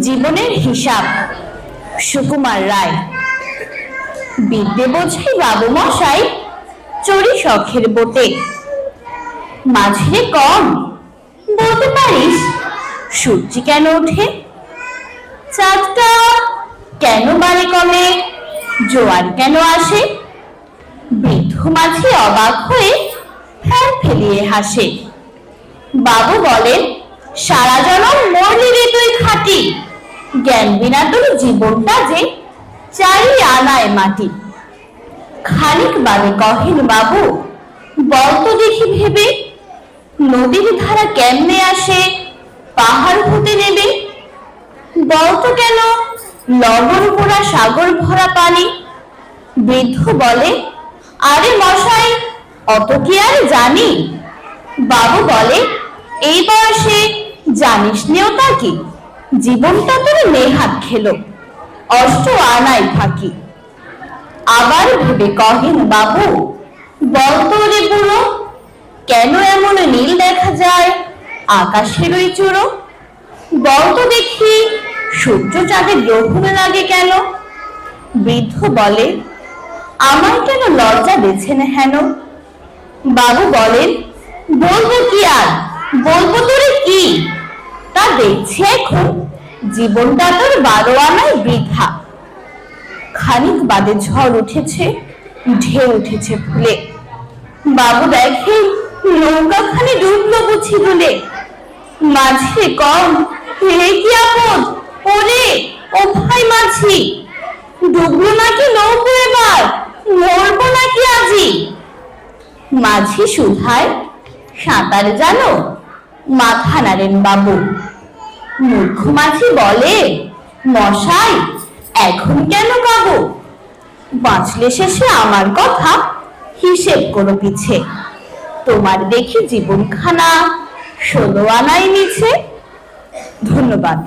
জীবনের হিসাব সুকুমার রায়। বিদ্যে বোঝাই বাবু মশাই, চড়ি শখের বোটে। মাঝিরে কম বলতে পারিস, সূর্য কেন ওঠে? চাঁদটা কেন বাড়ে কমে? জোয়ার কেন আসে? বৃদ্ধ মাঝি অবাক হয়ে ফ্যান ফেলিয়ে হাসে। বাবু বলেন, সারা জনম মরলি রে তুই খাটি, জ্ঞান বিনা তোর জীবনটা যে চারি আনায় মাটি। খানিক বাদে কহেন বাবু, বলতো দেখি ভেবে, নদীর ধারা কেমনে আসে পাহাড় হতে নেবে? বলতো কেন লবণ পোড়া সাগর ভরা পানি? বৃদ্ধ বলে, আরে মশাই অত কি আর জানি? বাবু বলে, এই বয়সে জানিস নেও তা কি? জীবনটা তোর নেহাত খেলো, অষ্ট আনাই ফাঁকি। আবার ভেবে কহেন বাবু, বলতো রে বুড়ো, কেন এমন নীল দেখা যায় আকাশের ওই চূড়ো? বলতো দেখি সূর্য চাঁদে গ্রহণ লাগে কেন? বৃদ্ধ বলে, আমার কেন লজ্জা দিচ্ছেন হেন? বাবু বলেন, বলবো কি আর, বলবো তোরে কি? তা দেখছি এখন জীবনটা তোর 12 আনায় বৃথা। খানিক বাদে ঝড় উঠেছে, ঢেউ উঠেছে ফুলে। বাবু দেখেন নৌকাখানি ডুবলো বুঝি ভুলে। মাঝে কম, হে কি আপদ, ওরে ও ভাই মাঝি, ডুবলো নাকি নৌকো এবার, মরবো নাকি আজি? মাঝি শুধায়, সাঁতার জানো? মাথা নাড়েন বাবু। মূর্খ মাঝি বলে, মশাই এখন কেন কাবু? বাঁচলে শেষে আমার কথা হিসেব করো পিছে, তোমার দেখি জীবনখানা 16 আনাই নিচে। ধন্যবাদ।